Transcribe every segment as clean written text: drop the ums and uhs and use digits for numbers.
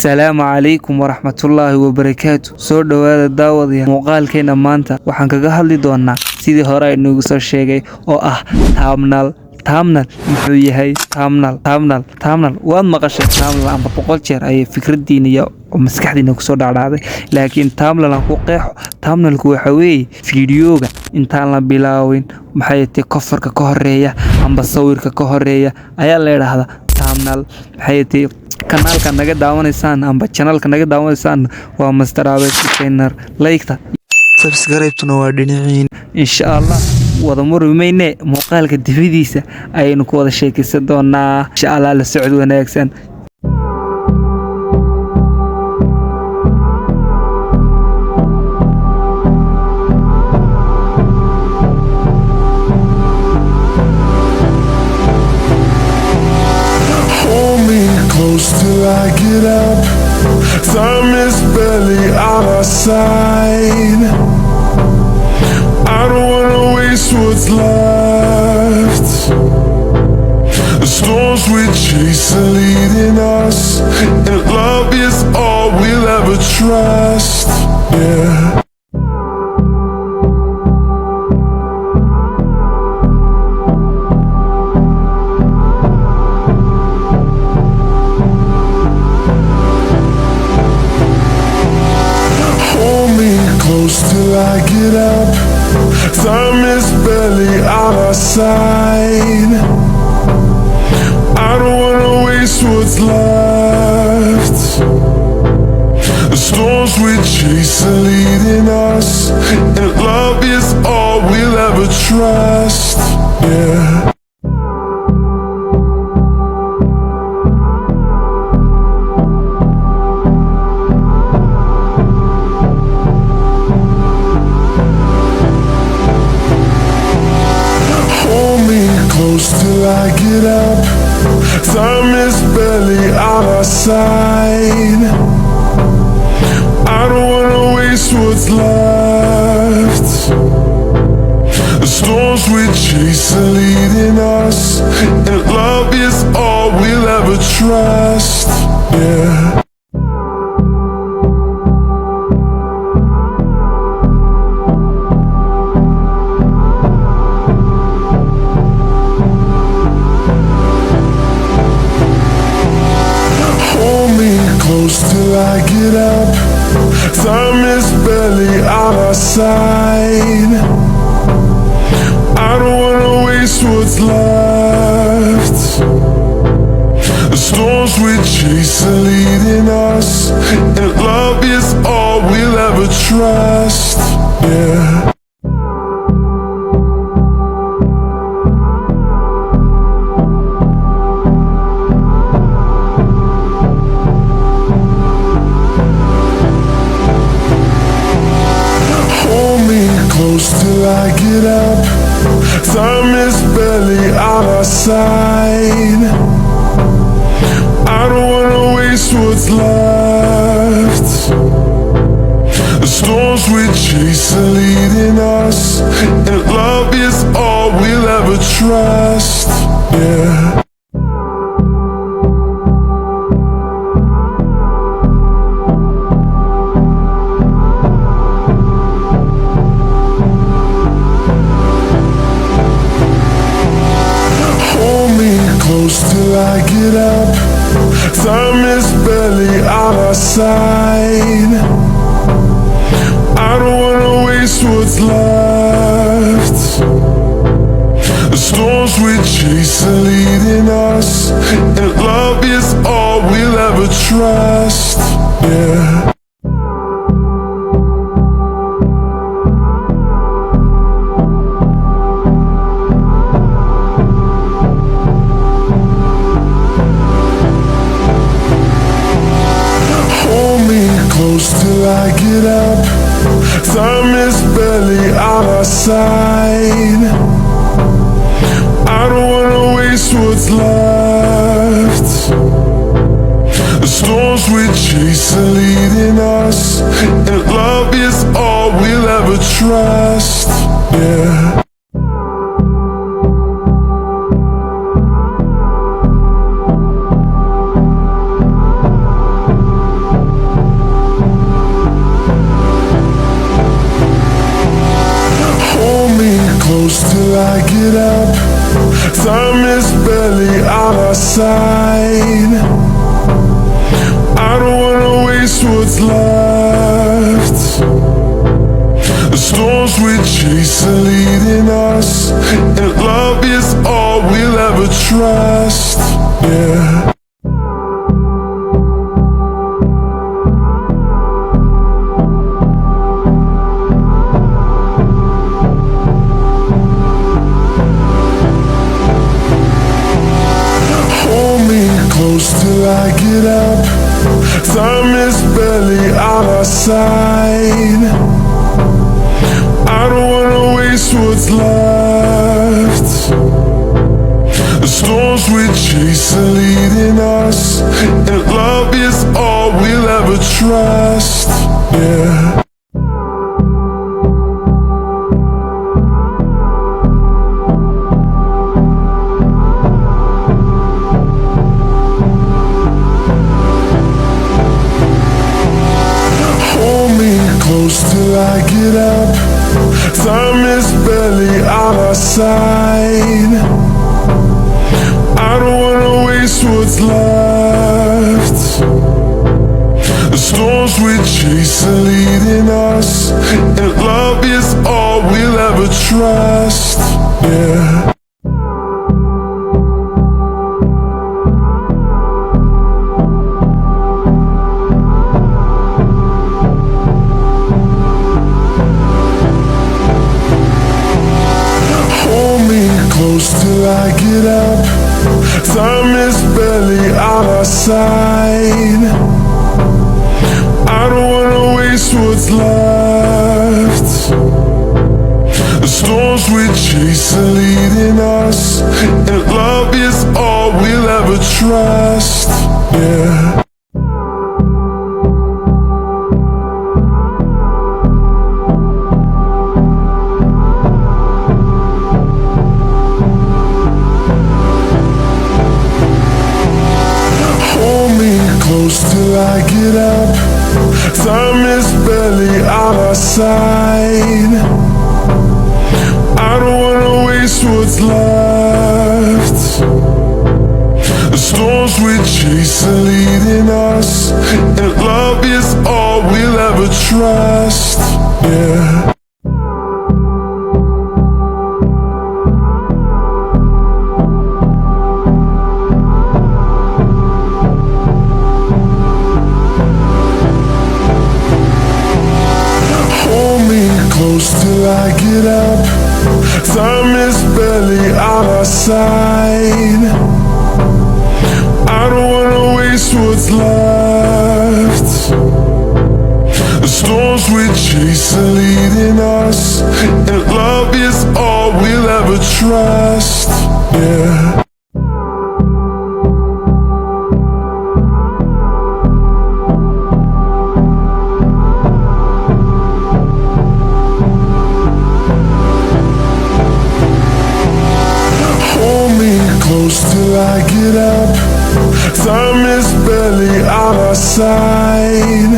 Assalamu alaikum warahmatullahi wabarakatuh. Soo dhawaada daawadayaal muuqaalkeena maanta waxaan kaga hadli doonaa sidii hore ay noogu soo sheegay oo ah thumbnail muxuu yahay thumbnail waad maqashay thumbnail amba boqol jeer ay fikradiina iyo maskaxdiina ku soo dhacday laakiin thumbnail aan ku qeexo thumbnailku waxa weeye fiidiyoga intaan la bilaawin maxay tahay coverka ka horeeya amba sawirka ka horeeya ayaa la yiraahdaa thumbnail. maxay tahay kanaalka naga daawanaysaan amba channelka naga daawanaysaan waa MAZTAR ABEEZ channel like subscribe-tuna waa dhiniciin insha Allah wada murumayne muuqaalka dibadiisa ayaynu ku wada sheekaysan doonaa insha Allah la socod wanaagsan. Till I get up, time is barely on our side. I don't wanna waste what's left. The storms we chase are leading us, and love is all we'll ever trust. Yeah. Till I get up, time is barely on our side. I don't wanna waste what's left. The storms we chase are leading us, and love is all we'll ever trust. Yeah. Till I get up, time is barely on our side. I don't wanna waste what's left. The storms we chase are leading us, and love is all we'll ever trust. Yeah. Till I get up, time is barely on our side. I don't wanna waste what's left. The storms we chase are leading us, and love is all we'll ever trust. Yeah. Till I get up, time is barely on our side. I don't wanna waste what's left. The storms we chase are leading us, and love is all we'll ever trust. Yeah. Till I get up, time is barely on our side. I don't wanna waste what's left. The storms we chase are leading us, and love is all we'll ever trust. Yeah. Till I get up, time is barely on our side. I don't wanna waste what's left. The storms we chase are leading us, and love is all we'll ever trust. Yeah. side. I don't wanna waste what's left. The storms we chase are leading us, and love is all we'll ever trust. Yeah. Close till I get up. Time is barely on our side. I don't wanna waste what's left. The storms we chase are leading us, and love is all we'll ever trust. Yeah. Close till I get up. Time is barely on our side. I don't wanna waste what's left. The storms we chase are leading us, and love is all we'll ever trust. Yeah. Close till I get up. Time is barely on our side. I don't wanna waste what's left. The storms we chase are leading us, and love is all we'll ever trust. Yeah. Close till I get up. Time is barely on our side. I don't wanna waste what's left. The storms we chase are leading us, and love is all we'll ever trust. Yeah. Close till I get up. Time is barely on our side. I don't wanna waste what's left. The storms we chase are leading us, and love is all we'll ever trust. Yeah. Close till I get up. Time is barely on our side.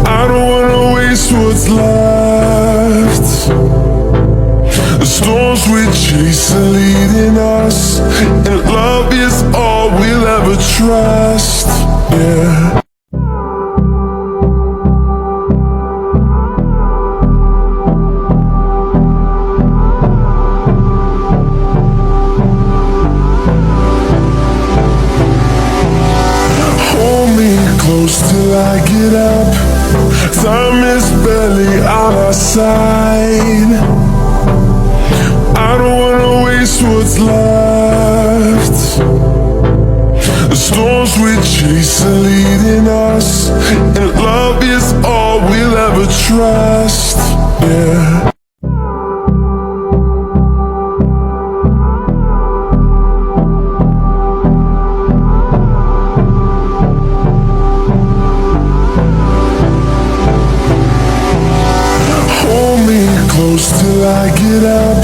I don't wanna waste what's left. The storms we chase are leading us, and love is all we'll ever trust. Yeah. Close till I get up. Time is barely on our side. I don't wanna waste what's left. The storms we chase are leading us, and love is all we'll ever trust. Yeah. Close till I get up.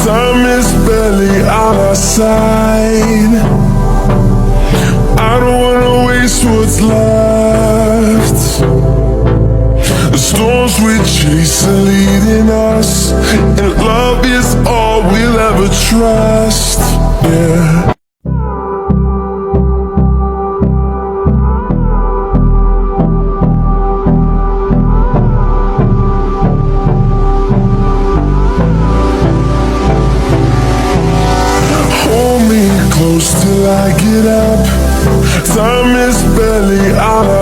Time is barely on our side. I don't wanna waste what's left. The storms we chase are leading us, and love is all we'll ever trust. Yeah.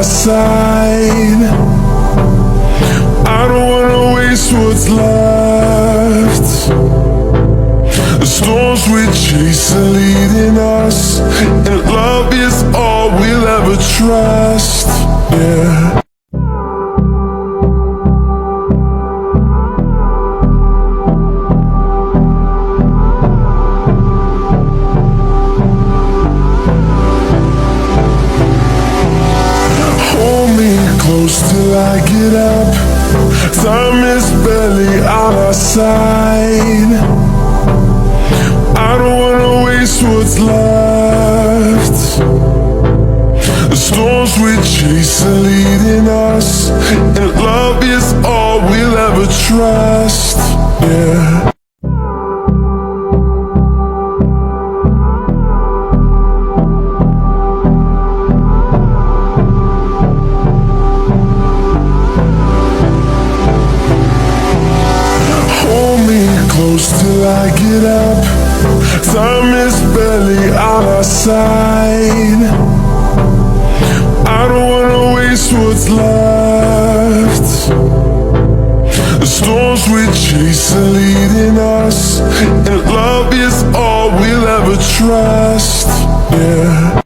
our side. I don't wanna waste what's left. The storms we chase are leading us, and love is all we'll ever trust. Yeah. Close till I get up. Time is barely on our side. I don't wanna waste what's left. The storms we chase are leading us, and love is all we'll ever trust. Yeah. Close till I get up. Time is barely on our side. I don't wanna waste what's left. The storms we chase are leading us, and love is all we'll ever trust. Yeah.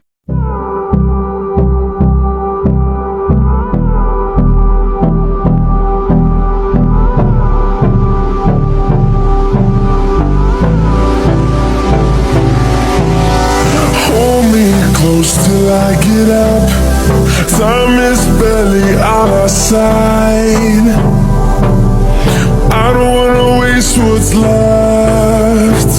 Close till I get up. Time is barely on our side. I don't wanna waste what's left.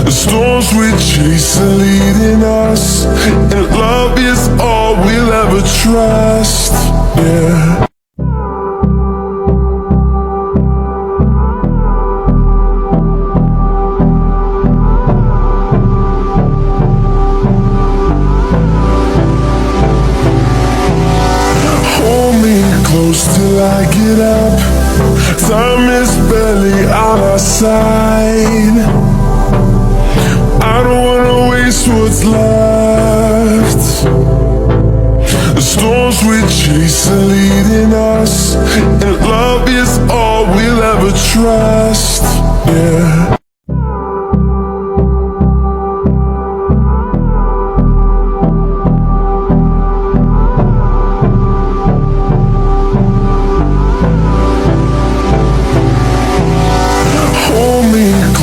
The storms we chase are leading us, and love is all we'll ever trust. Yeah. Close till I get up. Time is barely on our side. I don't wanna waste what's left. The storms we chase are leading us, and love is all we'll ever trust. Yeah.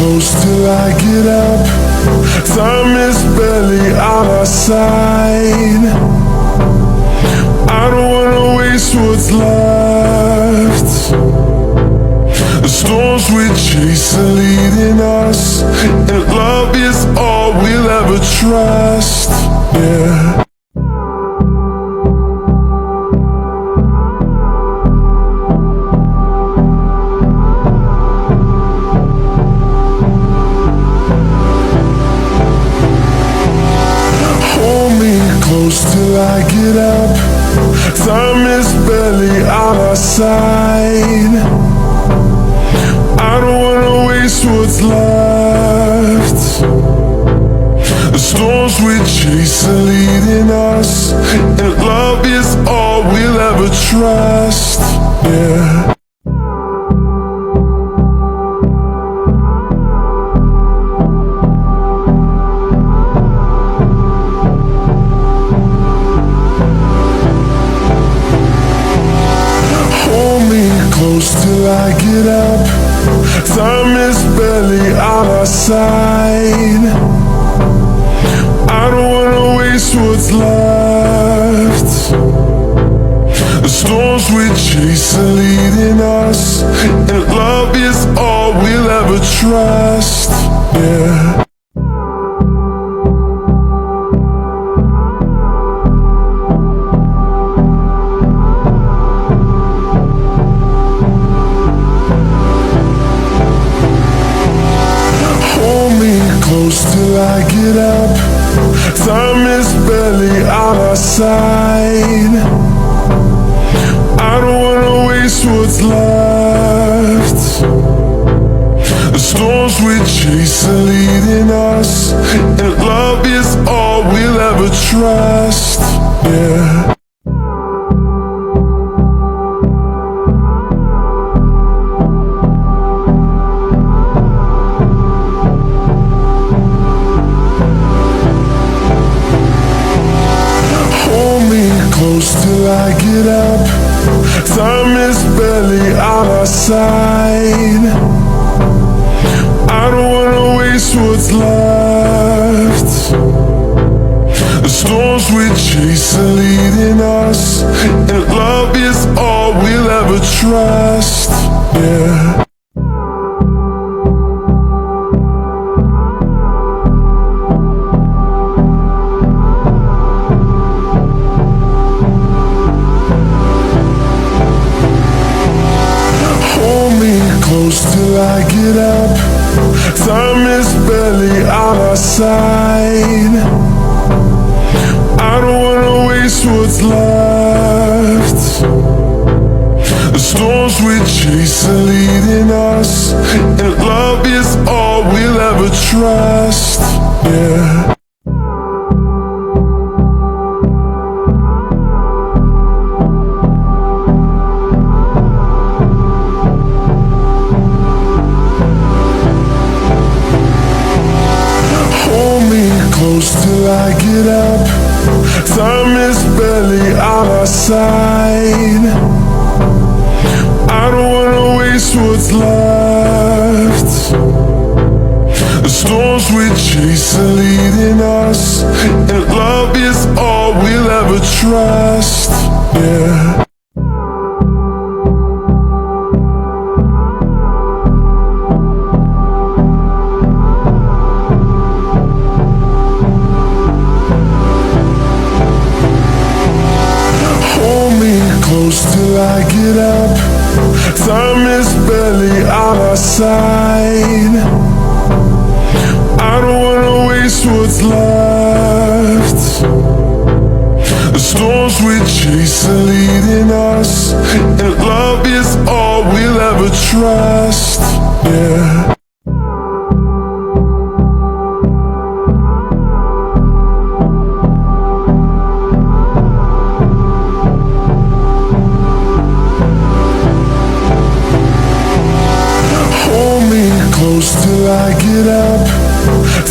Close till I get up. Time is barely on our side. I don't wanna waste what's left. The storms we chase are leading us, and love is all we'll ever trust. Yeah. Close till I get up. Time is barely on our side. I don't wanna waste what's left. The storms we chase are leading us, and love is all we'll ever trust. Yeah. Close till I get up. Time is barely on our side. I don't wanna waste what's left. The storms we chase are leading us, and love is all we'll ever trust. Yeah. Close till I get up. Time is barely on our side. I don't wanna waste what's left. The storms we chase are leading us, and love is all we'll ever trust. Yeah. Hold me close till I get up. Time is barely on our side. I don't wanna waste what's left. The storms we chase are leading us, and love is all we'll ever trust. Yeah. Hold me close till I get up. Time is barely on our side. I don't wanna waste what's left. The storms we chase are leading us, and love is all we'll ever trust. Yeah. Hold me close till I get up. Time is barely on our side. I don't wanna waste what's left. The storms we chase are leading us, and love is all we'll ever trust. Yeah. Hold me close till I get up. Time is barely on our side. I don't wanna waste what's left. The storms we chase are leading us, and love is all we'll ever trust. Yeah. Hold me close till I get up.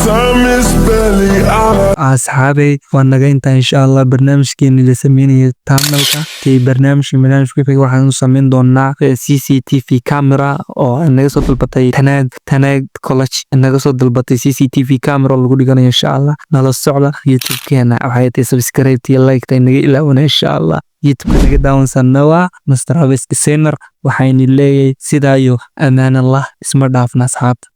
Time is barely on our asxaabay waan naga intaa insha Allah barnaamijkeeni la sameeyay thumbnailka barnaamijka waxaan u sameyn doonaa CCTV camera oo naga soo dalbatay tanaag college naga soo dalbatay CCTV camera lagu dhiganayo insha Allah nala socda YouTube-keena waxay tahay subscribe iyo like tay naga ilaawna insha Allah YouTube naga daawansanaa MAZTAR ABEEZ designer waxayna leeyahay sidaayo amaan Allah isma dhaafna asxaabta.